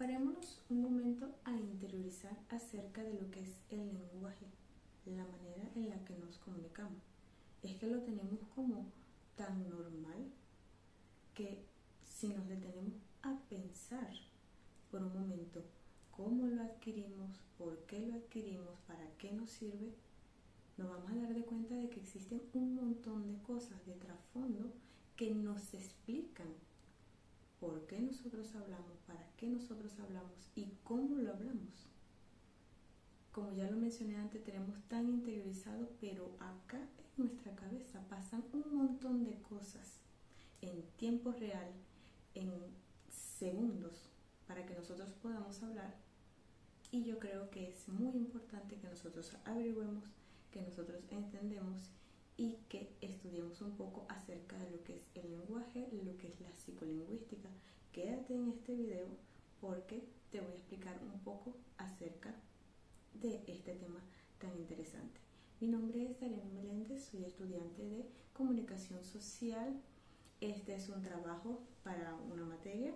Parémonos un momento a interiorizar acerca de lo que es el lenguaje, la manera en la que nos comunicamos. Es que lo tenemos como tan normal que si nos detenemos a pensar por un momento cómo lo adquirimos, por qué lo adquirimos, para qué nos sirve, nos vamos a dar de cuenta de que existen un montón de cosas de trasfondo que nos explican por qué nosotros hablamos, para qué nosotros hablamos y cómo lo hablamos. Como ya lo mencioné antes, tenemos tan interiorizado, pero acá en nuestra cabeza pasan un montón de cosas en tiempo real, en segundos, para que nosotros podamos hablar. Y yo creo que es muy importante que nosotros averigüemos, que nosotros entendemos y que estudiemos un poco acerca de lo que es el lenguaje, lo que es la psicolingüística. Quédate en este video porque te voy a explicar un poco acerca de este tema tan interesante. Mi nombre es Darlene Meléndez, soy estudiante de comunicación social. Este es un trabajo para una materia.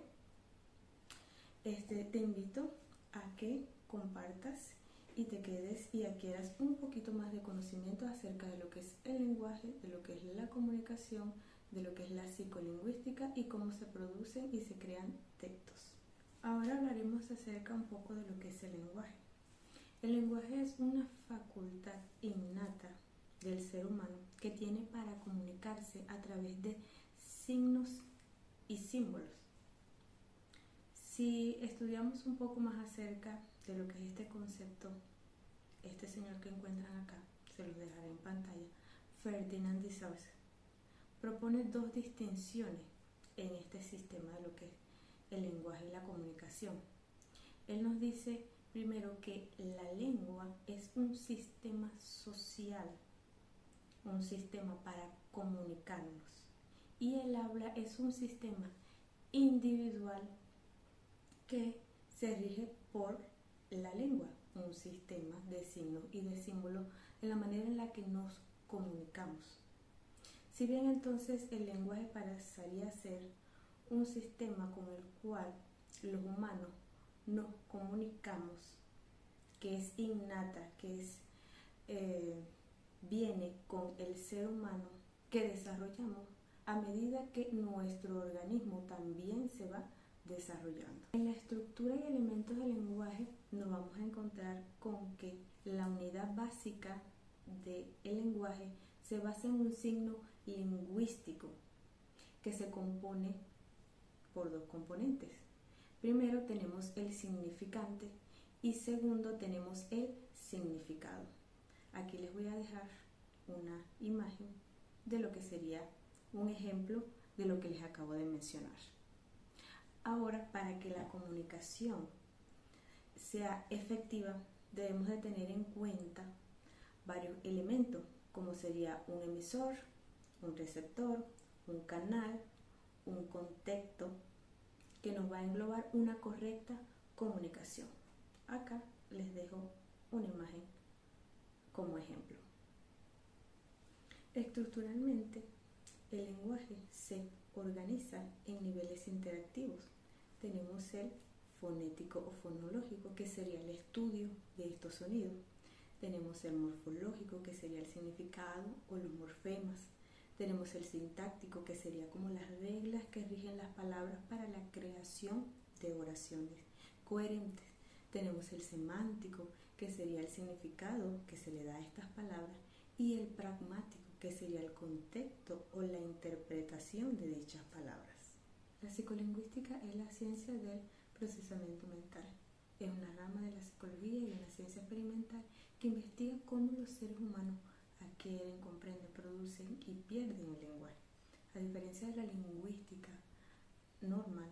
Te invito a que compartas y te quedes y adquieras un poquito más de conocimiento acerca de lo que es el lenguaje, de lo que es la comunicación, de lo que es la psicolingüística y cómo se producen y se crean textos. Ahora hablaremos acerca un poco de lo que es el lenguaje. El lenguaje es una facultad innata del ser humano que tiene para comunicarse a través de signos y símbolos. Si estudiamos un poco más acerca de lo que es este concepto, este señor que encuentran acá, se los dejaré en pantalla, Ferdinand de Saussure, propone dos distinciones en este sistema de lo que es el lenguaje y la comunicación. Él nos dice primero que la lengua es un sistema social, un sistema para comunicarnos, y el habla es un sistema individual que se rige por la lengua, un sistema de signos y de símbolos en la manera en la que nos comunicamos. Si bien entonces el lenguaje pasaría a ser un sistema con el cual los humanos nos comunicamos, que es innata, que es viene con el ser humano que desarrollamos a medida que nuestro organismo también se va desarrollando. En la estructura y elementos del lenguaje nos vamos a encontrar con que la unidad básica del lenguaje se basa en un signo lingüístico que se compone por dos componentes. Primero tenemos el significante y segundo tenemos el significado. Aquí les voy a dejar una imagen de lo que sería un ejemplo de lo que les acabo de mencionar. Ahora, para que la comunicación sea efectiva, debemos de tener en cuenta varios elementos, como sería un emisor, un receptor, un canal, un contexto, que nos va a englobar una correcta comunicación. Acá les dejo una imagen como ejemplo. Estructuralmente, el lenguaje se organiza en niveles interactivos. Tenemos el fonético o fonológico, que sería el estudio de estos sonidos. Tenemos el morfológico, que sería el significado o los morfemas. Tenemos el sintáctico, que sería como las reglas que rigen las palabras para la creación de oraciones coherentes. Tenemos el semántico, que sería el significado que se le da a estas palabras, y el pragmático, que sería el contexto o la interpretación de dichas palabras. La psicolingüística es la ciencia del procesamiento mental. Es una rama de la psicología y una ciencia experimental que investiga cómo los seres humanos adquieren, comprenden, producen y pierden el lenguaje. A diferencia de la lingüística normal,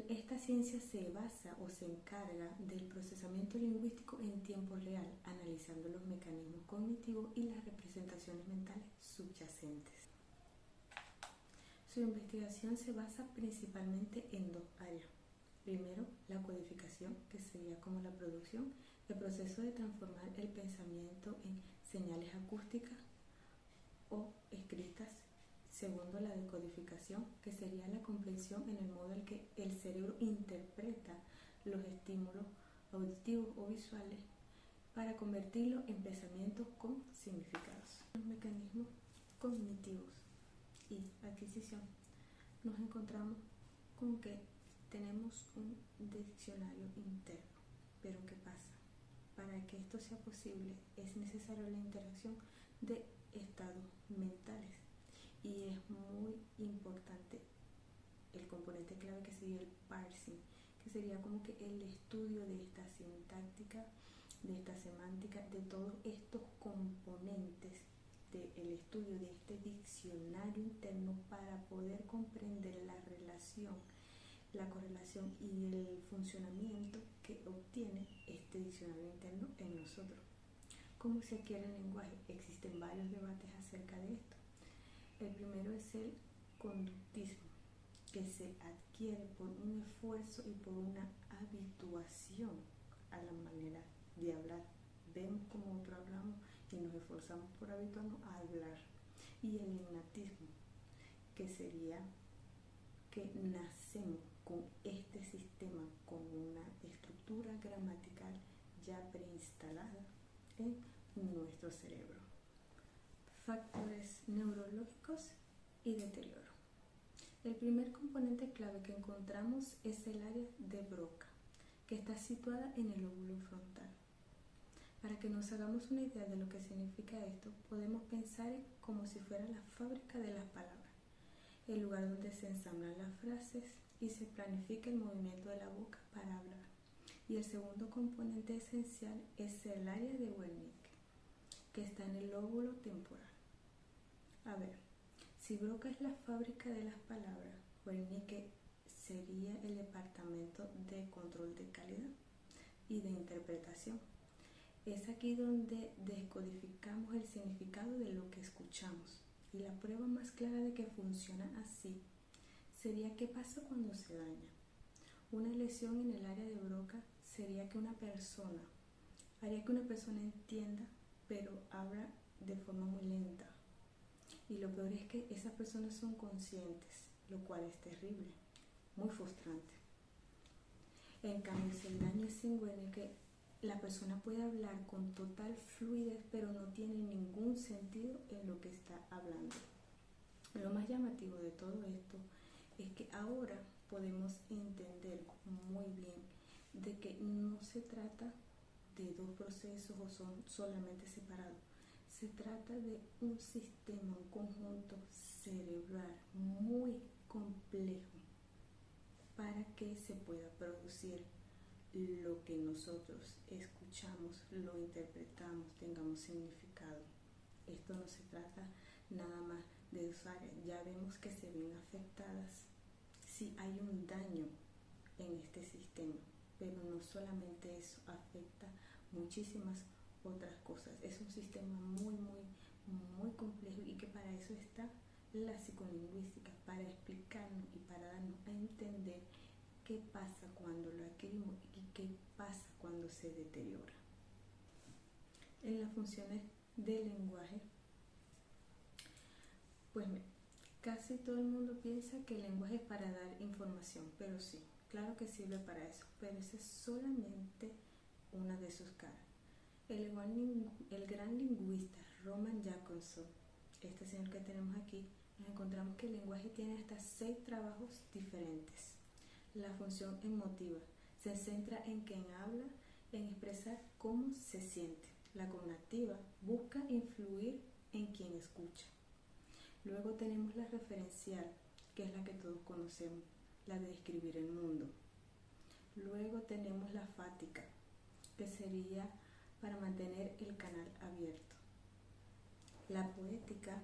esta ciencia se basa o se encarga del procesamiento lingüístico en tiempo real, analizando los mecanismos cognitivos y las representaciones mentales subyacentes. Su investigación se basa principalmente en dos áreas. Primero, la codificación, que sería como la producción, el proceso de transformar el pensamiento en señales acústicas o escritas Segundo, la decodificación, que sería la comprensión en el modo en que el cerebro interpreta los estímulos auditivos o visuales para convertirlos en pensamientos con significados. Los mecanismos cognitivos y adquisición. Nos encontramos con que tenemos un diccionario interno. Pero ¿qué pasa? Para que esto sea posible es necesaria la interacción de estados mentales. Y es muy importante el componente clave que sería el parsing, que sería como que el estudio de esta sintáctica, de esta semántica, de todos estos componentes del estudio de este diccionario interno para poder comprender la relación, la correlación y el funcionamiento que obtiene este diccionario interno en nosotros. ¿Cómo se adquiere el lenguaje? Existen varios debates acerca de esto. El primero es el conductismo, que se adquiere por un esfuerzo y por una habituación a la manera de hablar. Vemos como otro hablamos y nos esforzamos por habituarnos a hablar. Y el innatismo, que sería que nacemos con este sistema, con una estructura gramatical ya preinstalada en nuestro cerebro. Factores neurológicos y deterioro. El primer componente clave que encontramos es el área de Broca, que está situada en el lóbulo frontal. Para que nos hagamos una idea de lo que significa esto, podemos pensar como si fuera la fábrica de las palabras, el lugar donde se ensamblan las frases y se planifica el movimiento de la boca para hablar. Y el segundo componente esencial es el área de Wernicke, que está en el lóbulo temporal. A ver, si Broca es la fábrica de las palabras, Wernicke sería el departamento de control de calidad y de interpretación. Es aquí donde descodificamos el significado de lo que escuchamos. Y la prueba más clara de que funciona así sería qué pasa cuando se daña. Una lesión en el área de Broca sería que una persona entienda, pero habla de forma muy lenta. Y lo peor es que esas personas son conscientes, lo cual es terrible, muy frustrante. En cambio, si el daño es en Wernicke, la persona puede hablar con total fluidez, pero no tiene ningún sentido en lo que está hablando. Lo más llamativo de todo esto es que ahora podemos entender muy bien de que no se trata de dos procesos o son solamente separados. Se trata de un sistema, un conjunto cerebral muy complejo para que se pueda producir lo que nosotros escuchamos, lo interpretamos, tengamos significado. Esto no se trata nada más de dos áreas. Ya vemos que se ven afectadas si hay un daño en este sistema, pero no solamente eso, afecta muchísimas otras cosas. Es un sistema muy complejo y que para eso está la psicolingüística, para explicarnos y para darnos a entender qué pasa cuando lo adquirimos y qué pasa cuando se deteriora. En las funciones del lenguaje, pues casi todo el mundo piensa que el lenguaje es para dar información, pero sí, claro que sirve para eso, pero esa es solamente una de sus caras. El gran lingüista Roman Jakobson, este señor que tenemos aquí, nos encontramos que el lenguaje tiene hasta 6 trabajos diferentes. La función emotiva se centra en quien habla, en expresar cómo se siente. La cognitiva busca influir en quien escucha. Luego tenemos la referencial, que es la que todos conocemos, la de describir el mundo. Luego tenemos la fática, que sería para mantener el canal abierto. La poética,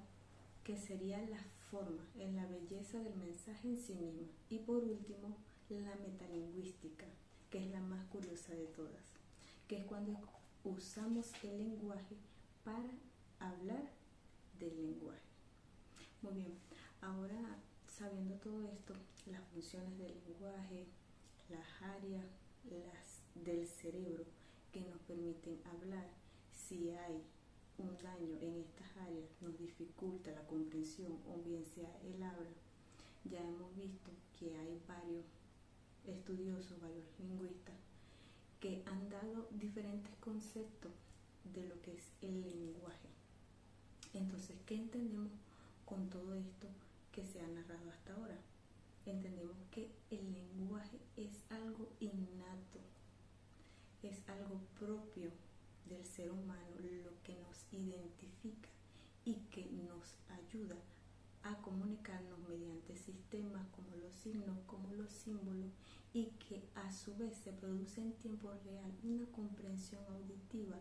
que sería la forma, en la belleza del mensaje en sí misma. Y por último, la metalingüística, que es la más curiosa de todas, que es cuando usamos el lenguaje para hablar del lenguaje. Muy bien, ahora sabiendo todo esto, las funciones del lenguaje, las áreas del cerebro que nos permiten hablar, si hay un daño en estas áreas nos dificulta la comprensión o bien sea el habla, ya hemos visto que hay varios estudiosos, varios lingüistas, que han dado diferentes conceptos de lo que es el lenguaje. Entonces, ¿qué entendemos con todo esto que se ha narrado hasta ahora? Entendemos que el lenguaje es algo innato, es algo propio del ser humano, lo que nos identifica y que nos ayuda a comunicarnos mediante sistemas como los signos, como los símbolos, y que a su vez se produce en tiempo real una comprensión auditiva,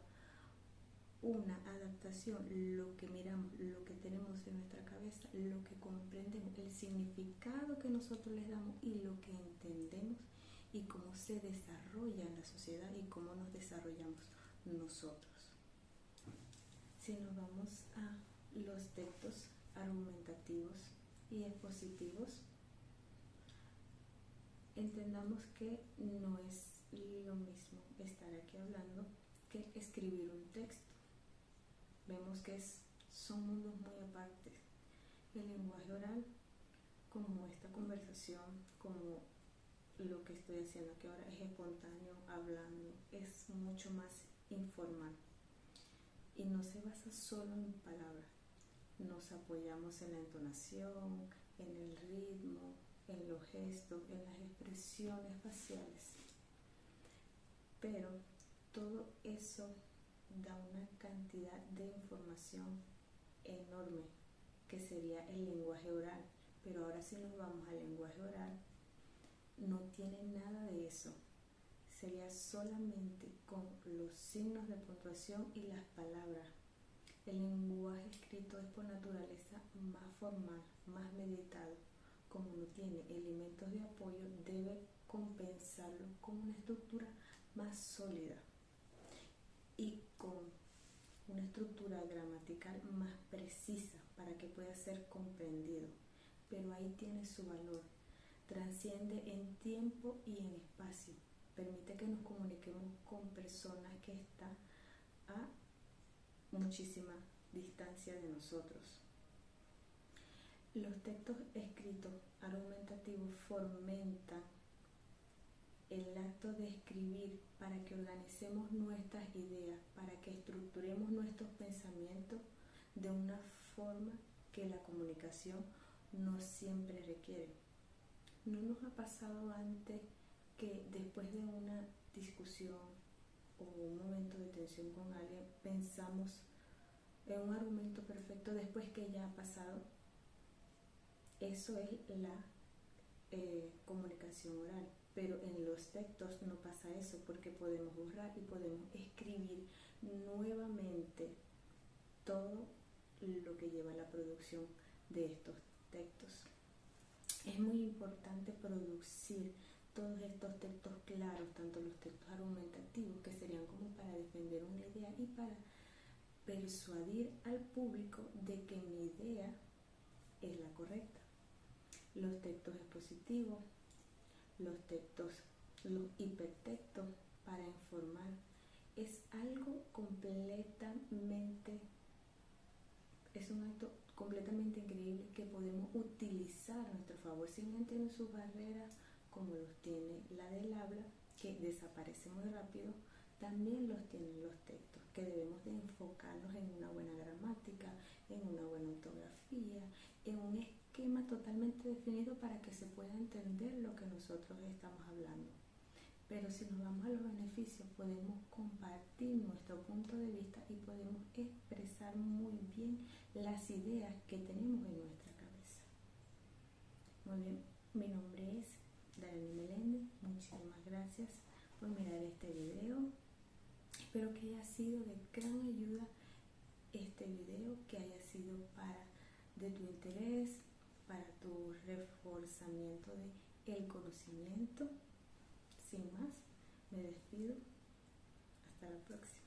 una adaptación, lo que miramos, lo que tenemos en nuestra cabeza, lo que comprendemos, el significado que nosotros les damos y lo que entendemos y cómo se desarrolla en la sociedad y cómo nos desarrollamos nosotros. Si nos vamos a los textos argumentativos y expositivos, entendamos que no es lo mismo estar aquí hablando que escribir un texto. Vemos que son mundos muy aparte. El lenguaje oral, como esta conversación, como lo que estoy haciendo aquí ahora, es espontáneo, hablando, es mucho más informal y no se basa solo en palabras. Nos apoyamos en la entonación, en el ritmo, en los gestos, en las expresiones faciales, pero todo eso da una cantidad de información enorme que sería el lenguaje oral. Pero ahora si nos vamos al lenguaje oral, no tiene nada de eso, sería solamente con los signos de puntuación y las palabras. El lenguaje escrito es por naturaleza más formal, más meditado. Como no tiene elementos de apoyo, debe compensarlo con una estructura más sólida y con una estructura gramatical más precisa para que pueda ser comprendido. Pero ahí tiene su valor. Transciende en tiempo y en espacio. Permite que nos comuniquemos con personas que están a muchísima distancia de nosotros. Los textos escritos argumentativos fomentan el acto de escribir para que organicemos nuestras ideas, para que estructuremos nuestros pensamientos de una forma que la comunicación no siempre requiere. ¿No nos ha pasado antes que después de una discusión o un momento de tensión con alguien pensamos en un argumento perfecto después que ya ha pasado? Eso es la comunicación oral, pero en los textos no pasa eso porque podemos borrar y podemos escribir nuevamente todo lo que lleva a la producción de estos textos. Es muy importante producir todos estos textos claros, tanto los textos argumentativos, que serían como para defender una idea y para persuadir al público de que mi idea es la correcta. Los textos expositivos, los hipertextos para informar, es algo es un acto completamente increíble que podemos utilizar a nuestro favor. Si no tiene sus barreras, como los tiene la del habla, que desaparece muy rápido, también los tienen los textos, que debemos de enfocarnos en una buena gramática, en una buena ortografía, en un esquema totalmente definido para que se pueda entender lo que nosotros estamos hablando. Pero si nos vamos a los beneficios, podemos compartir nuestro punto de vista y podemos expresar muy bien las ideas que tenemos en nuestra cabeza. Muy bien, mi nombre es Darlene Meléndez. Muchísimas gracias por mirar este video. Espero que haya sido de gran ayuda este video, que haya sido de tu interés, para tu reforzamiento del conocimiento. Sin más, me despido. Hasta la próxima.